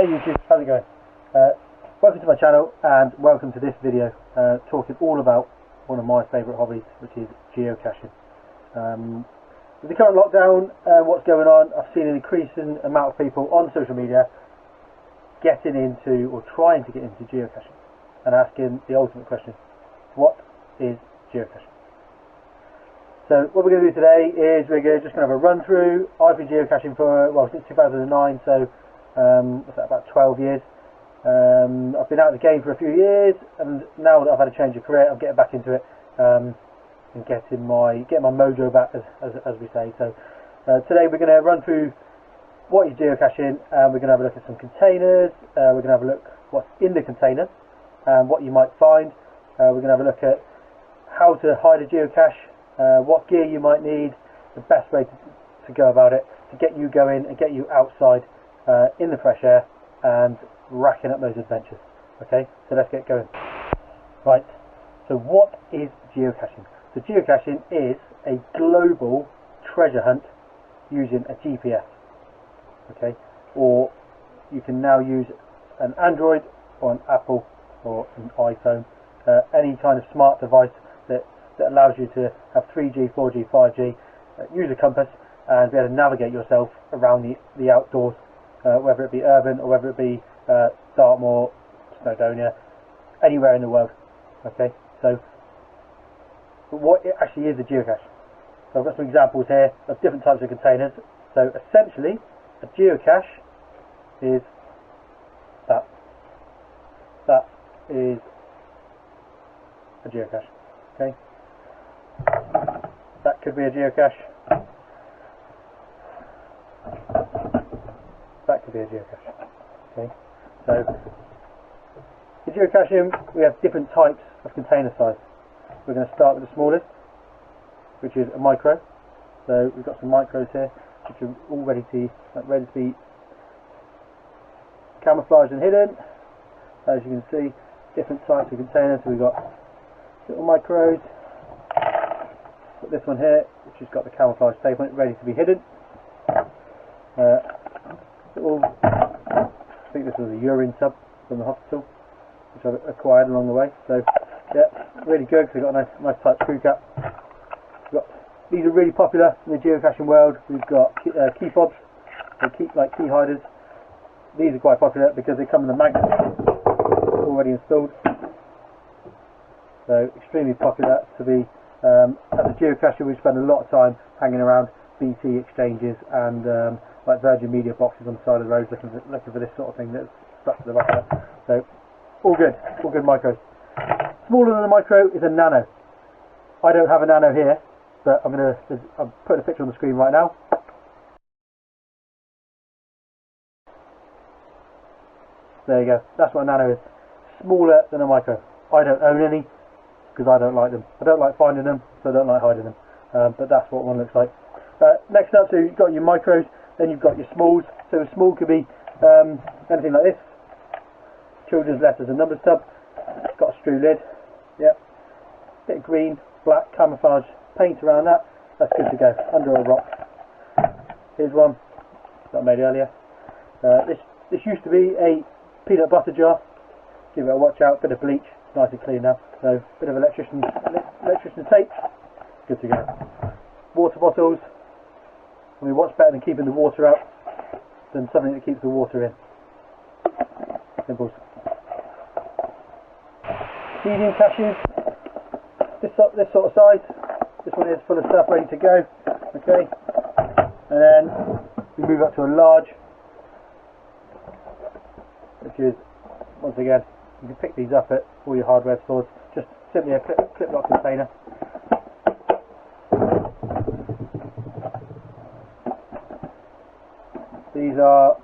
Hey YouTube, how's it going? Welcome to my channel and welcome to this video talking all about one of my favourite hobbies, which is geocaching. With the current lockdown, what's going on, I've seen an increasing amount of people on social media getting into or trying to get into geocaching and asking the ultimate question: what is geocaching? So what we're going to do today is we're just going to have a run through. I've been geocaching for, well, since 2009, so what's that, about 12 years. I've been out of the game for a few years, and now that I've had a change of career, I'm getting back into it and getting my mojo back, as we say. So today we're going to run through what is geocaching, and we're going to have a look at some containers. We're going to have a look what's in the container and what you might find. We're going to have a look at how to hide a geocache, what gear you might need, the best way to go about it to get you going and get you outside in the fresh air and racking up those adventures. Okay, so let's get going. Right, so what is geocaching? So geocaching is a global treasure hunt using a GPS. Okay, or you can now use an Android or an Apple or an iPhone, any kind of smart device that allows you to have 3G, 4G, 5G, use a compass and be able to navigate yourself around the outdoors, whether it be urban or whether it be Dartmoor, Snowdonia, anywhere in the world. Okay, so what it actually is a geocache. So I've got some examples here of different types of containers. So essentially, a geocache is that. That is a geocache. Okay, that could be a geocache. That could be a geocache. Okay, so in geocaching we have different types of container size. We're going to start with the smallest, which is a micro. So we've got some micros here, which are all ready to be camouflaged and hidden. As you can see, different types of containers. So we've got little micros. Got this one here, which has got the camouflage tape on it, ready to be hidden. I think this was a urine tub from the hospital, which I've acquired along the way. So yeah, really good because they've got a nice tight screw cap. These are really popular in the geocaching world. We've got key fobs, key hiders. These are quite popular because they come with a magnet already installed. So extremely popular to be. As a geocacher, we spend a lot of time hanging around BT exchanges and like Virgin Media boxes on the side of the road, looking for this sort of thing that's stuck to the back of it. So all good micros. Smaller than a micro is a nano. I don't have a nano here, but I'm putting a picture on the screen right now. There you go. That's what a nano is. Smaller than a micro. I don't own any because I don't like them. I don't like finding them, so I don't like hiding them. But that's what one looks like. Next up, so you've got your micros, then you've got your smalls. So a small could be anything like this. Children's letters and numbers tub. It's got a screw lid. Yep. Bit of green, black camouflage paint around that. That's good to go. Under a rock. Here's one that I made earlier. This used to be a peanut butter jar. Give it a watch out. Bit of bleach. It's nice and clean now. So bit of electrician tape. Good to go. Water bottles. I mean, what's better than keeping the water out than something that keeps the water in? Simple. Medium caches. This sort of size. This one is full of stuff ready to go. Okay. And then we move up to a large, which is, once again, you can pick these up at all your hardware stores. Just simply a clip lock container. These are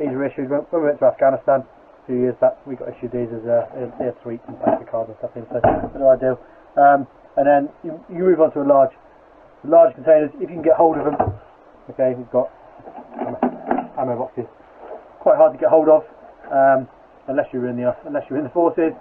issued when we went to Afghanistan a few years back. We got issued these as they're sweets and plastic cards and stuff in, so no ideal. And then you move on to a large containers if you can get hold of them. Okay, we've got ammo boxes. Quite hard to get hold of unless you're in the forces,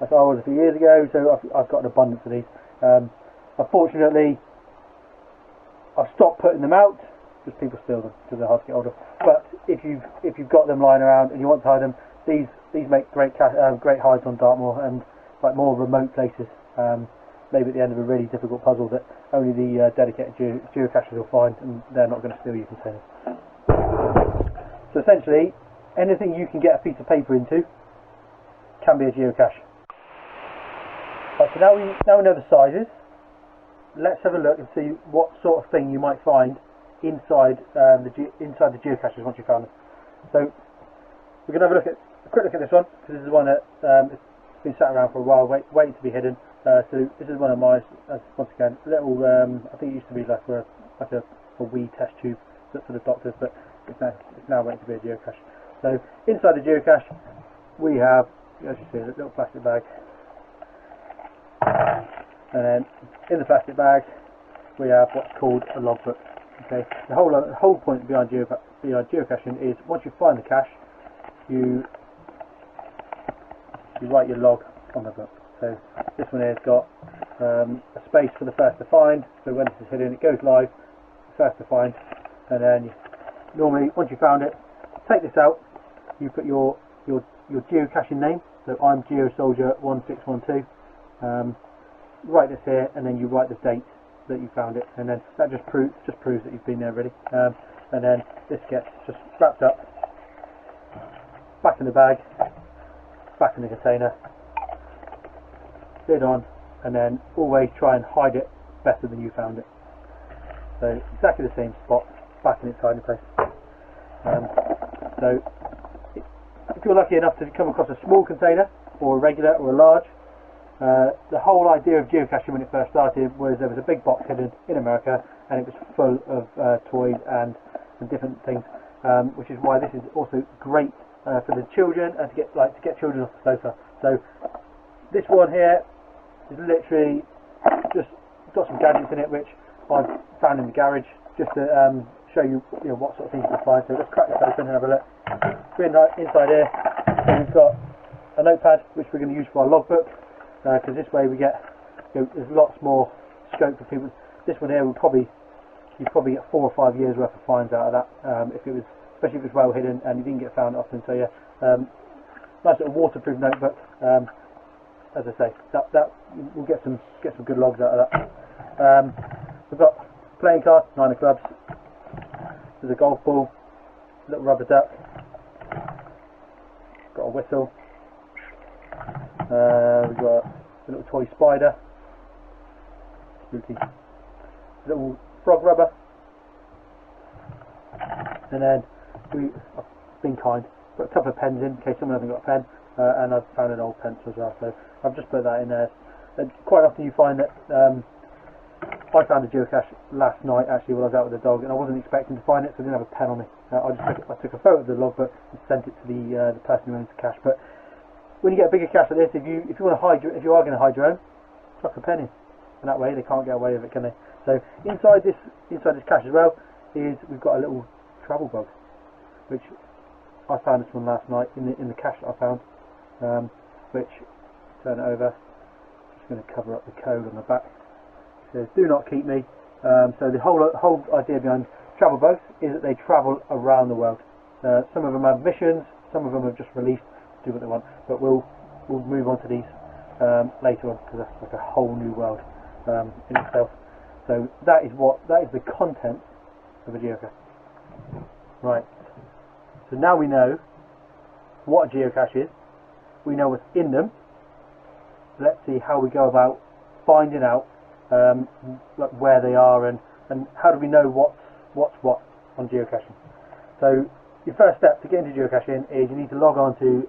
like I was a few years ago. So I've got an abundance of these. Unfortunately, I've stopped putting them out just people steal them because they're hard to get hold of. But if you've got them lying around and you want to hide them, these make great hides on Dartmoor and like more remote places. Maybe at the end of a really difficult puzzle that only the dedicated geocachers will find, and they're not going to steal your containers. So essentially, anything you can get a piece of paper into can be a geocache. Right, so now we know the sizes. Let's have a look and see what sort of thing you might find inside the geocaches once you found them. So we're going to have a quick look at this one, because this is one that it's been sat around for a while, waiting to be hidden. So this is one of mine. Once again, little. I think it used to be like a wee test tube for the doctors, but it's now waiting to be a geocache. So inside the geocache, we have, as you see, a little plastic bag, and then in the plastic bag we have what's called a logbook. Okay, the whole point behind geocaching is once you find the cache, you write your log on the book. So this one here has got a space for the first to find, so when this is hidden it goes live, first to find, and then normally once you found it, take this out, you put your geocaching name, so I'm GeoSoldier1612, write this here, and then you write the date that you found it, and then that just proves that you've been there already, and then this gets just wrapped up, back in the bag, back in the container, lid on, and then always try and hide it better than you found it. So exactly the same spot, back in its hiding place. So if you're lucky enough to come across a small container, or a regular, or a large, the whole idea of geocaching when it first started was there was a big box hidden in America, and it was full of toys and different things, which is why this is also great for the children and to get children off the sofa. So this one here is literally just got some gadgets in it which I've found in the garage just to show you, what sort of things you can find. So let's crack this open and have a look. So inside here, so we've got a notepad which we're going to use for our logbook, because this way we get, there's lots more scope for people. This one here you'd probably get 4 or 5 years worth of finds out of that, especially if it was well hidden and you didn't get found often. So yeah, nice little waterproof notebook. As I say, that we'll get some good logs out of that. We've got playing cards, 9 of clubs. There's a golf ball, little rubber duck. Got a whistle. We've got a little toy spider. Spooky. Little frog rubber. And then I've been kind, put a couple of pens in case someone hasn't got a pen, and I've found an old pencil as well, so I've just put that in there. And quite often you find that I found a geocache last night actually while I was out with the dog, and I wasn't expecting to find it, so I didn't have a pen on me. I took a photo of the logbook and sent it to the person who owns the cache. But when you get a bigger cache like this, if you want to if you are going to hide your own, chuck a pen in, and that way they can't get away with it, can they? So inside this cache as well is we've got a little travel bug, which I found this one last night in the cache that I found, which, turn it over, just going to cover up the code on the back. It says do not keep me. So the whole idea behind travel bugs is that they travel around the world. Some of them have missions, some of them have just released to do what they want, but we'll move on to these later on, because that's like a whole new world in itself. So that is the content of a geocache. Right, so now we know what a geocache is, we know what's in them. Let's see how we go about finding out like where they are, and how do we know what's what on geocaching. So your first step to get into geocaching is you need to log on to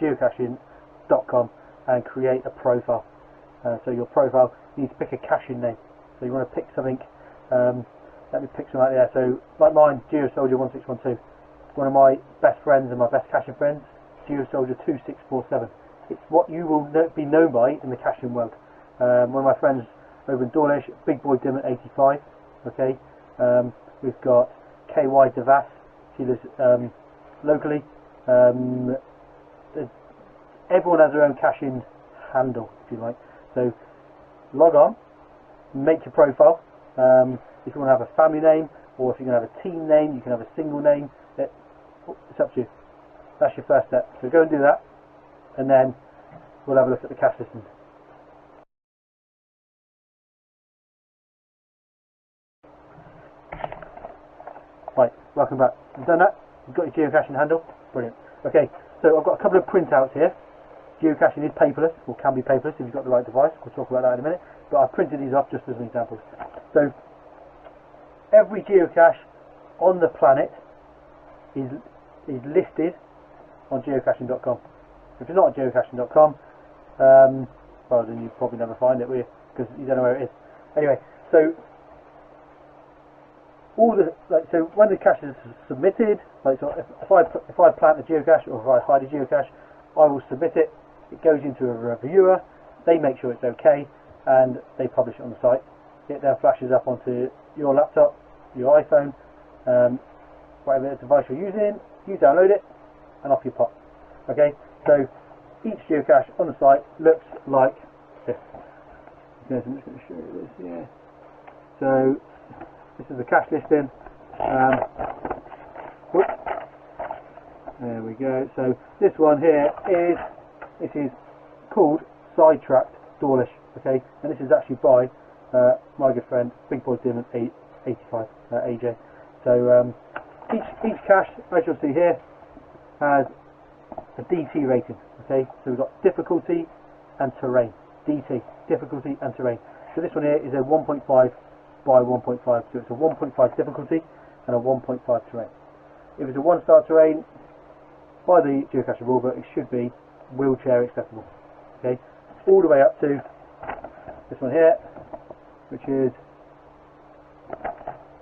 geocaching.com and create a profile. So your profile, you need to pick a caching name. So you want to pick something, let me pick something out there. So like mine, GeoSoldier1612. One of my best friends and my best caching friends, GeoSoldier2647. It's what you will be known by in the caching world. One of my friends over in Dawlish, Big Boy Dim at 85. Okay, we've got KY Devas. She lives locally. Everyone has their own caching handle, if you like. So log on, make your profile. If you want to have a family name or if you're going to have a team name, you can have a single name. It's up to you. That's your first step. So go and do that, and then we'll have a look at the cache listings. Right, welcome back. You've done that. You've got your geocaching handle. Brilliant. Okay, so I've got a couple of printouts here. Geocaching is paperless, or can be paperless if you've got the right device. We'll talk about that in a minute. But I've printed these off just as an example. So every geocache on the planet is listed on geocaching.com. If it's not on geocaching.com, well, then you probably never find it, will you? Because you don't know where it is. Anyway, so so when the cache is submitted, like, so if I plant a geocache or if I hide a geocache, I will submit it. It goes into a reviewer. They make sure it's okay, and they publish it on the site. It then flashes up onto your laptop, your iPhone, whatever device you're using. You download it, and off you pop. Okay, so each geocache on the site looks like this. Okay, so I'm just going to show you this here. So this is the cache listing. There we go. So this one here is called Sidetracked Dawlish. Okay, and this is actually by my good friend Big Boy Dim 85 AJ. So each cache, as you'll see here, has a DT rating. Okay, so we've got difficulty and terrain. DT, difficulty and terrain. So this one here is a 1.5 by 1.5, so it's a 1.5 difficulty and a 1.5 terrain. If it's a 1-star terrain, by the Geocache rulebook, it should be wheelchair accessible. Okay, all the way up to this one here, which is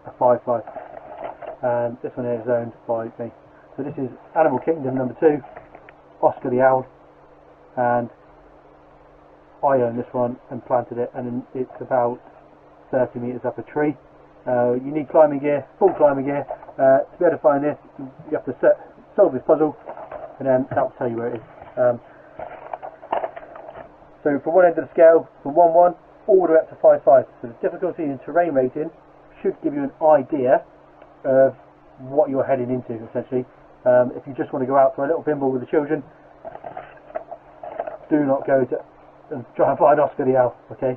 a 5.5, and this one here is owned by me. So this is Animal Kingdom number 2, Oscar the Owl, and I own this one and planted it, and it's about 30 metres up a tree. You need climbing gear, full climbing gear. To be able to find this, you have to solve this puzzle, and then that will tell you where it is. So from one end of the scale, from 1.1 all the way up to 5.5. So the difficulty and terrain rating should give you an idea of what you're heading into, essentially. If you just want to go out for a little pinball with the children, do not go to and try and find Oscar the Owl, okay?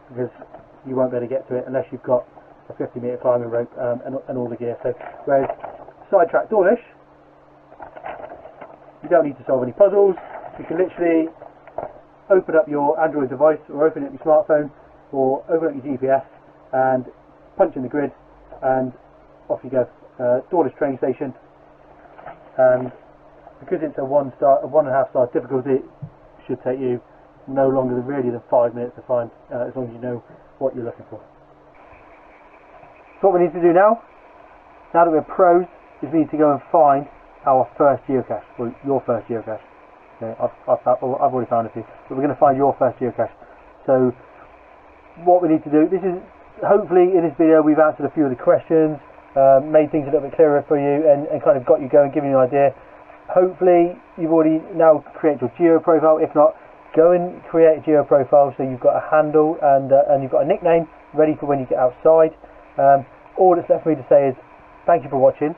Because you won't be able to get to it unless you've got a 50-metre climbing rope and all the gear. So, whereas Sidetracked Dawlish, you don't need to solve any puzzles. You can literally open up your Android device, or open up your smartphone, or open up your GPS and punch in the grid, and off you go. Dawlish train station, and because it's a 1.5-star difficulty, it should take you no longer than 5 minutes to find, as long as you know what you're looking for. So what we need to do now that we're pros, is we need to go and find our first geocache, or your first geocache. Okay, I've already found a few, but we're going to find your first geocache. So what we need to do, this is hopefully in this video we've answered a few of the questions, made things a little bit clearer for you, and kind of got you going, giving you an idea. Hopefully you've already now created your geo profile. If not, go and create a geo profile so you've got a handle and you've got a nickname ready for when you get outside. All that's left for me to say is thank you for watching.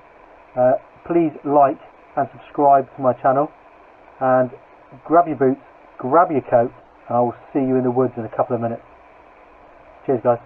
Please like and subscribe to my channel, and grab your boots, grab your coat, and I will see you in the woods in a couple of minutes. Cheers guys.